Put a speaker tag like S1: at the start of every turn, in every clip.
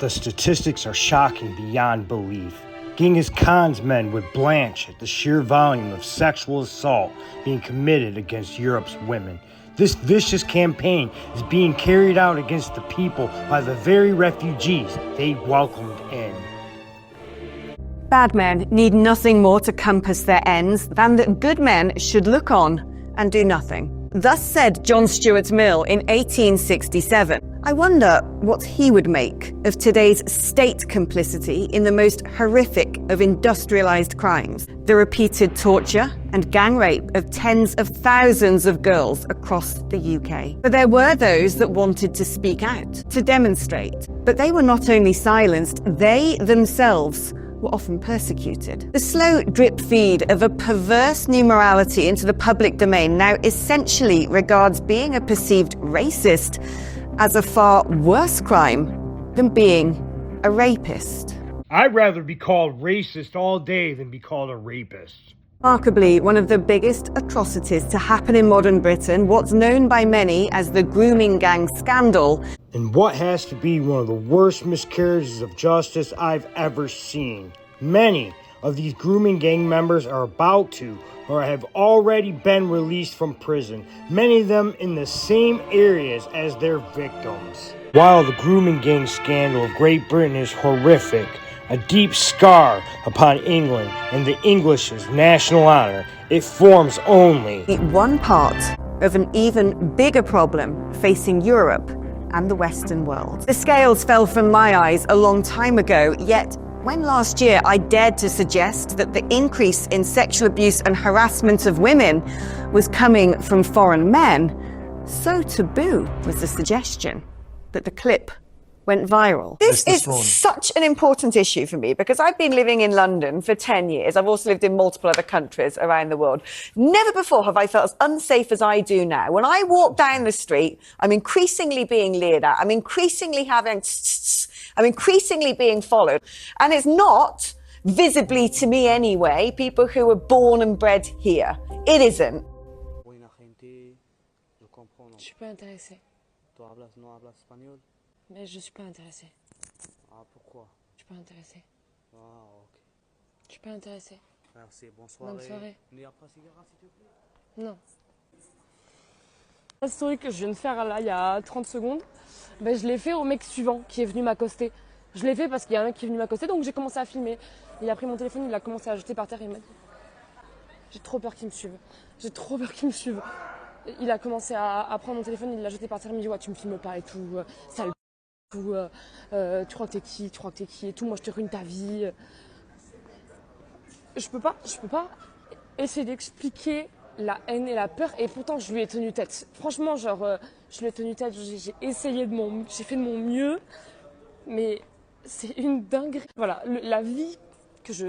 S1: The statistics are shocking beyond belief. Genghis Khan's men would blanch at the sheer volume of sexual assault being committed against Europe's women. This vicious campaign is being carried out against the people by the very refugees they welcomed in.
S2: Bad men need nothing more to compass their ends than that good men should look on and do nothing. Thus said John Stuart Mill in 1867. I wonder what he would make of today's state complicity in the most horrific of industrialized crimes, the repeated torture and gang rape of tens of thousands of girls across the UK. But there were those that wanted to speak out, to demonstrate. But they were not only silenced, they themselves were often persecuted. The slow drip feed of a perverse new morality into the public domain now essentially regards being a perceived racist as a far worse crime than being a rapist.
S1: I'd rather be called racist all day than be called a rapist.
S2: Remarkably, one of the biggest atrocities to happen in modern Britain, what's known by many as the grooming gang scandal,
S1: And what has to be one of the worst miscarriages of justice I've ever seen. Many of these grooming gang members are about to or have already been released from prison, many of them in the same areas as their victims. While the grooming gang scandal of Great Britain is horrific, a deep scar upon England and the English's national honor, it forms only
S2: one part of an even bigger problem facing Europe and the Western world. The scales fell from my eyes a long time ago, yet when last year I dared to suggest that the increase in sexual abuse and harassment of women was coming from foreign men, so taboo was the suggestion that the clip went viral. This is such an important issue for me because I've been living in London for 10 years. I've also lived in multiple other countries around the world. Never before have I felt as unsafe as I do now. When I walk down the street, I'm increasingly being leered at. I'm increasingly being followed. And it's not, visibly to me anyway, people who were born and bred here. It isn't.
S3: Je suis pas intéressée. Mais je suis pas intéressée.
S4: Ah, pourquoi?
S3: Je suis pas intéressée.
S4: Ah, ok.
S3: Je suis pas intéressée.
S4: Merci, bonne soirée.
S3: Bonne soirée.
S4: N'ayez pas de cigarette, s'il te plaît.
S3: Non. La story que je viens de faire là, il y a 30 secondes, ben, je l'ai fait au mec suivant qui est venu m'accoster. Je l'ai fait parce qu'il y a un mec qui est venu m'accoster, donc j'ai commencé à filmer. Il a pris mon téléphone, il a commencé à jeter par terre et il m'a dit « J'ai trop peur qu'il me suive. J'ai trop peur qu'il me suive. » Il a commencé à prendre mon téléphone, il l'a jeté par terre, il me dit « Ouais, tu me filmes pas et tout, sale ou tu crois que t'es qui, et tout, moi je te ruine ta vie. » Je peux pas essayer d'expliquer la haine et la peur, et pourtant je lui ai tenu tête. Franchement, genre, je lui ai tenu tête, j'ai essayé j'ai fait de mon mieux, mais c'est une dinguerie. Voilà, la vie que je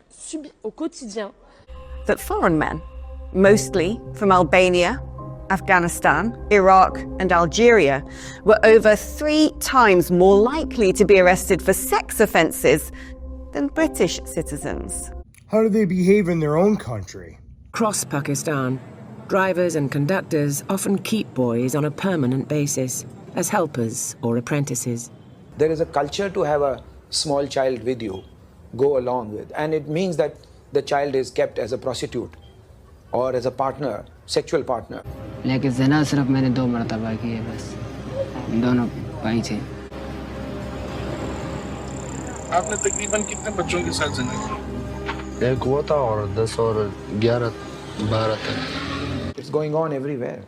S3: subis au quotidien.
S2: That foreign men, mostly from Albania, Afghanistan, Iraq and Algeria, were over 3 times more likely to be arrested for sex offences than British citizens.
S1: How do they behave in their own country?
S5: Across Pakistan, drivers and conductors often keep boys on a permanent basis as helpers or apprentices.
S6: There is a culture to have a small child with you, go along with, and it means that the child is kept as a prostitute or as a partner, sexual partner.
S7: लेकिन ज़ना सिर्फ मैंने 2 मरतबा की है बस, दोनों भाई थे।
S8: आपने तकरीबन कितने बच्चों के साथ ज़ना किया?
S9: 1 हुआ था और 10 और 11, 12 तक।
S6: It's going on everywhere,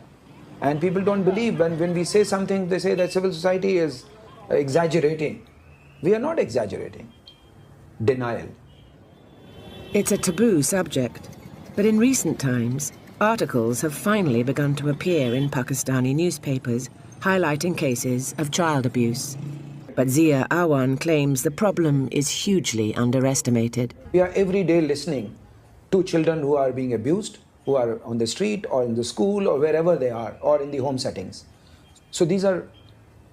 S6: and people don't believe when we say something. They say that civil society is exaggerating. We are not exaggerating. Denial.
S5: It's a taboo subject, but in recent times, articles have finally begun to appear in Pakistani newspapers highlighting cases of child abuse. But Zia Awan claims the problem is hugely underestimated.
S6: We are every day listening to children who are being abused, who are on the street or in the school or wherever they are, or in the home settings. So these are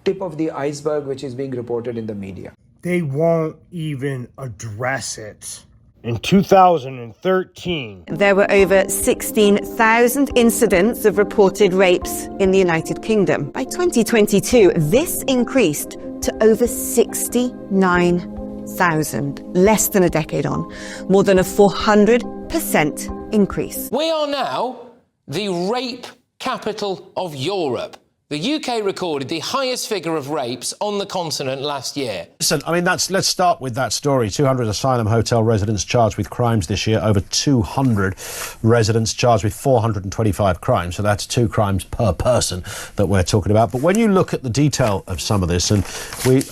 S6: tip of the iceberg which is being reported in the media.
S1: They won't even address it. In 2013,
S2: there were over 16,000 incidents of reported rapes in the United Kingdom. By 2022, this increased to over 69,000, less than a decade on, more than a 400% increase.
S10: We are now the rape capital of Europe. The UK recorded the highest figure of rapes on the continent last year.
S11: Listen, I mean, let's start with that story. 200 asylum hotel residents charged with crimes this year, over 200 residents charged with 425 crimes. So that's 2 crimes per person that we're talking about. But when you look at the detail of some of this, and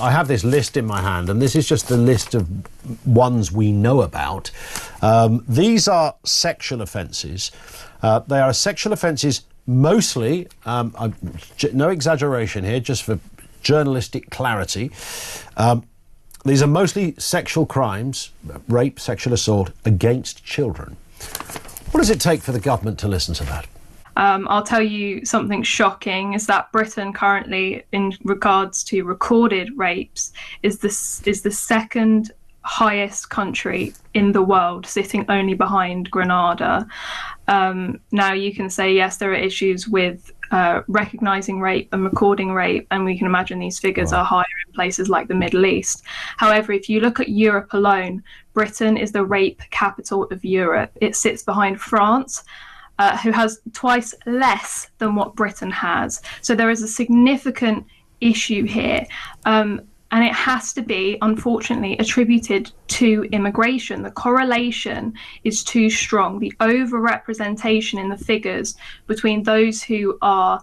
S11: I have this list in my hand, and this is just the list of ones we know about. These are sexual offences. They are sexual offences mostly, no exaggeration here, just for journalistic clarity. These are mostly sexual crimes, rape, sexual assault against children. What does it take for the government to listen to that?
S12: I'll tell you something shocking is that Britain currently, in regards to recorded rapes, is the second highest country in the world, sitting only behind Grenada. Now you can say, yes, there are issues with recognizing rape and recording rape, and we can imagine these figures are higher in places like the Middle East. However, if you look at Europe alone, Britain is the rape capital of Europe. It sits behind France, who has twice less than what Britain has. So there is a significant issue here. And it has to be, unfortunately, attributed to immigration. The correlation is too strong. The overrepresentation in the figures between those who are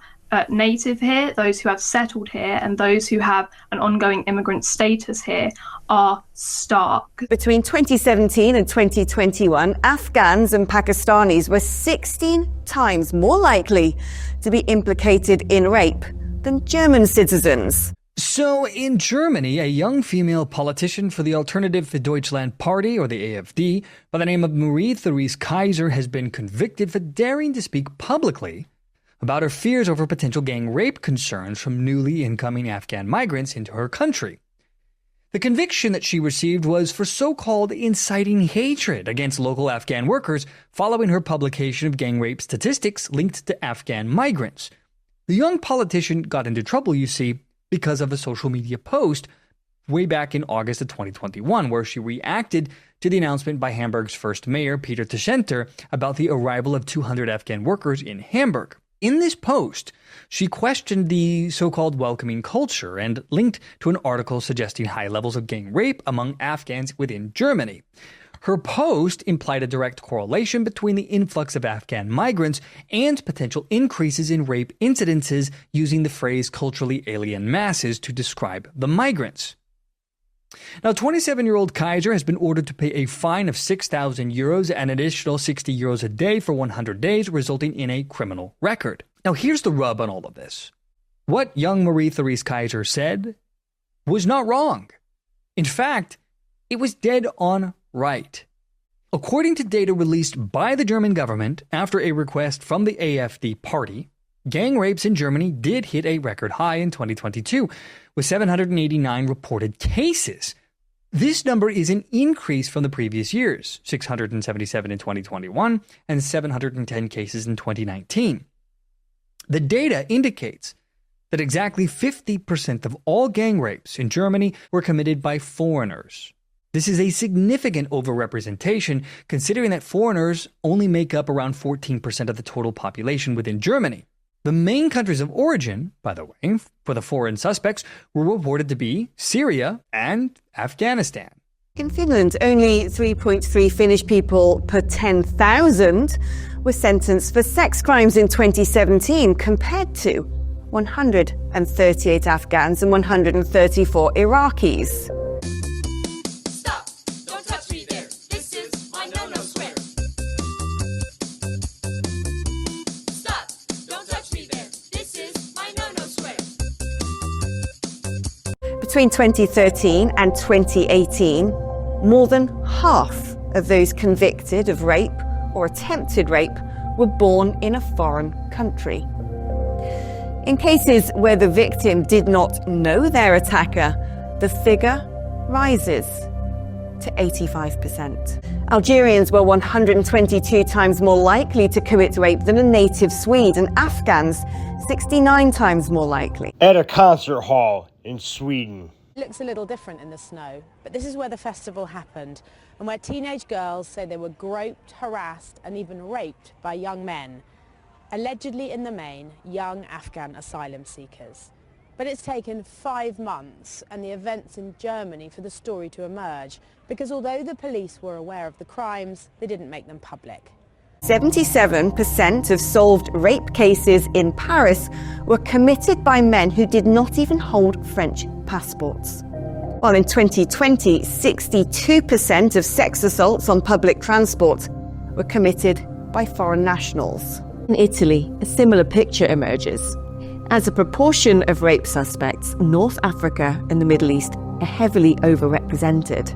S12: native here, those who have settled here, and those who have an ongoing immigrant status here are stark.
S2: Between 2017 and 2021, Afghans and Pakistanis were 16 times more likely to be implicated in rape than German citizens.
S13: So, in Germany, a young female politician for the Alternative für Deutschland Party, or the AfD, by the name of Marie-Therese Kaiser, has been convicted for daring to speak publicly about her fears over potential gang rape concerns from newly incoming Afghan migrants into her country. The conviction that she received was for so-called inciting hatred against local Afghan workers following her publication of gang rape statistics linked to Afghan migrants. The young politician got into trouble, you see, because of a social media post way back in August of 2021, where she reacted to the announcement by Hamburg's first mayor, Peter Tschenter, about the arrival of 200 Afghan workers in Hamburg. In this post, she questioned the so-called welcoming culture and linked to an article suggesting high levels of gang rape among Afghans within Germany. Her post implied a direct correlation between the influx of Afghan migrants and potential increases in rape incidences, using the phrase culturally alien masses to describe the migrants. Now, 27-year-old Kaiser has been ordered to pay a fine of 6,000 euros and an additional 60 euros a day for 100 days, resulting in a criminal record. Now, here's the rub on all of this. What young Marie-Therese Kaiser said was not wrong. In fact, it was dead on right. According to data released by the German government after a request from the AfD party, gang rapes in Germany did hit a record high in 2022, with 789 reported cases. This number is an increase from the previous years, 677 in 2021 and 710 cases in 2019. The data indicates that exactly 50% of all gang rapes in Germany were committed by foreigners. This is a significant overrepresentation, considering that foreigners only make up around 14% of the total population within Germany. The main countries of origin, by the way, for the foreign suspects were reported to be Syria and Afghanistan.
S2: In Finland, only 3.3 Finnish people per 10,000 were sentenced for sex crimes in 2017, compared to 138 Afghans and 134 Iraqis. Between 2013 and 2018, more than half of those convicted of rape or attempted rape were born in a foreign country. In cases where the victim did not know their attacker, the figure rises to 85%. Algerians were 122 times more likely to commit rape than a native Swede, and Afghans 69 times more likely.
S1: At a concert hall in Sweden.
S14: It looks a little different in the snow, but this is where the festival happened and where teenage girls say they were groped, harassed and even raped by young men, allegedly in the main young Afghan asylum seekers. But it's taken 5 months and the events in Germany for the story to emerge, because although the police were aware of the crimes, they didn't make them public.
S2: 77% of solved rape cases in Paris were committed by men who did not even hold French passports. While in 2020, 62% of sex assaults on public transport were committed by foreign nationals. In Italy, a similar picture emerges. As a proportion of rape suspects, North Africa and the Middle East are heavily overrepresented.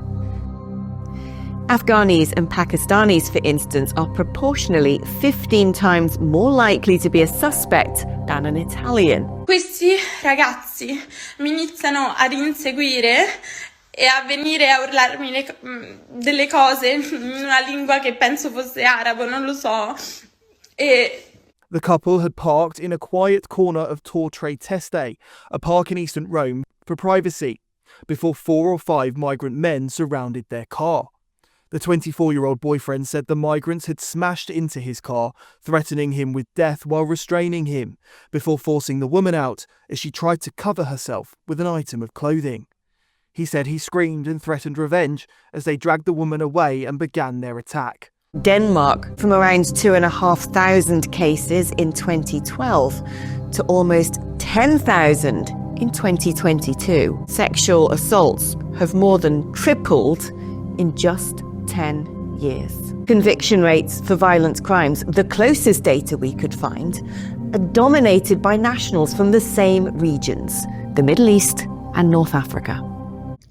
S2: Afghanis and Pakistanis, for instance, are proportionally 15 times more likely to be a suspect than an Italian.
S15: Questi ragazzi mi iniziano ad inseguire e a venire a urlarmi delle cose in una lingua che penso fosse arabo, non lo so.
S16: The couple had parked in a quiet corner of Tortre Teste, a park in eastern Rome, for privacy, before 4 or 5 migrant men surrounded their car. The 24-year-old boyfriend said the migrants had smashed into his car, threatening him with death while restraining him, before forcing the woman out as she tried to cover herself with an item of clothing. He said he screamed and threatened revenge as they dragged the woman away and began their attack.
S2: Denmark, from around 2,500 cases in 2012 to almost 10,000 in 2022. Sexual assaults have more than tripled in just 10 years. Conviction rates for violent crimes, the closest data we could find, are dominated by nationals from the same regions, the Middle East and North Africa.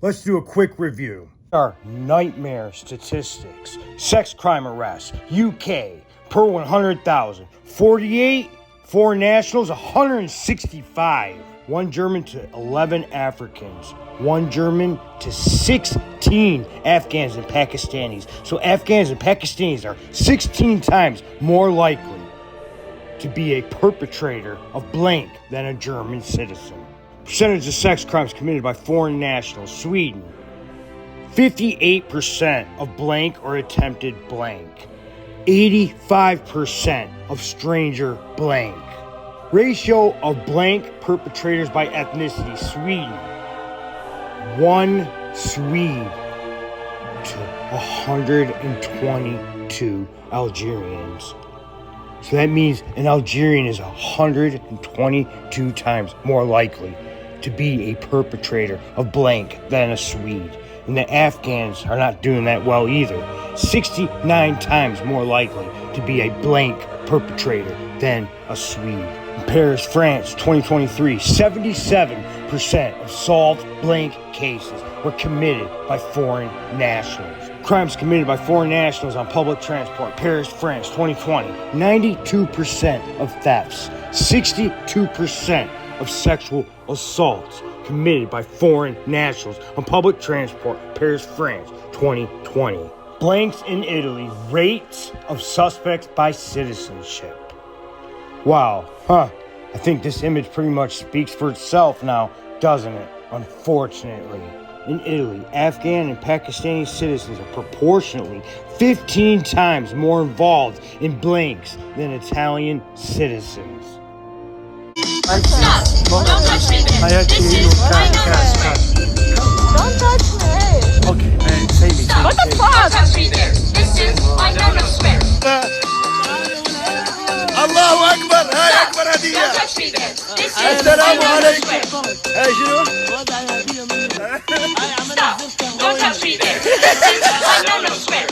S1: Let's do a quick review. Our nightmare statistics. Sex crime arrests, UK, per 100,000. 48 foreign nationals, 165. 1 German to 11 Africans. 1 German to 16 Afghans and Pakistanis. So Afghans and Pakistanis are 16 times more likely to be a perpetrator of blank than a German citizen. Percentage of sex crimes committed by foreign nationals. Sweden, 58% of blank or attempted blank. 85% of stranger blank. Ratio of blank perpetrators by ethnicity. Sweden, 1 Swede to 122 Algerians. So that means an Algerian is 122 times more likely to be a perpetrator of blank than a Swede. And the Afghans are not doing that well either. 69 times more likely to be a blank perpetrator than a Swede. In Paris, France, 2023, 77% of solved blank cases were committed by foreign nationals. Crimes committed by foreign nationals on public transport. Paris, France, 2020, 92% of thefts, 62% of sexual assaults committed by foreign nationals on public transport. Paris, France, 2020. Blanks in Italy, rates of suspects by citizenship. Wow, I think this image pretty much speaks for itself now, doesn't it? Unfortunately. In Italy, Afghan and Pakistani citizens are proportionately 15 times more involved in blanks than Italian citizens.
S15: Stop! Don't touch me!
S3: Don't touch me!
S1: Okay, say me.
S15: Stop! What the fuck? Don't touch me there! This is my no-no square!
S8: Allahu Akbar! Hey, Akbar Hadiya!
S15: Don't touch me there! This is my
S8: Assalamu
S15: no-no
S8: alaikum!
S15: square!
S8: Hey, شنو؟
S15: Stop! Don't touch me there! This is my no-no square!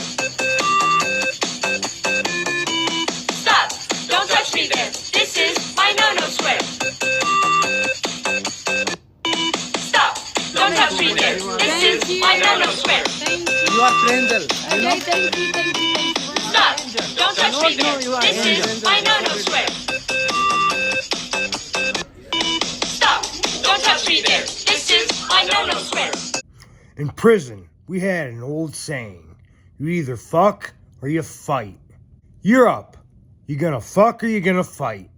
S15: Stop! Don't touch me there! This is my no-no square! Stop! Don't touch me there! This is my no-no square!
S8: You are friendly.
S15: Okay, thank you. Stop! Don't touch me there! This is my no-no square! Stop! Don't touch me there! This is my no-no square!
S1: In prison, we had an old saying, you either fuck or you fight. You're up. You gonna fuck or you gonna fight?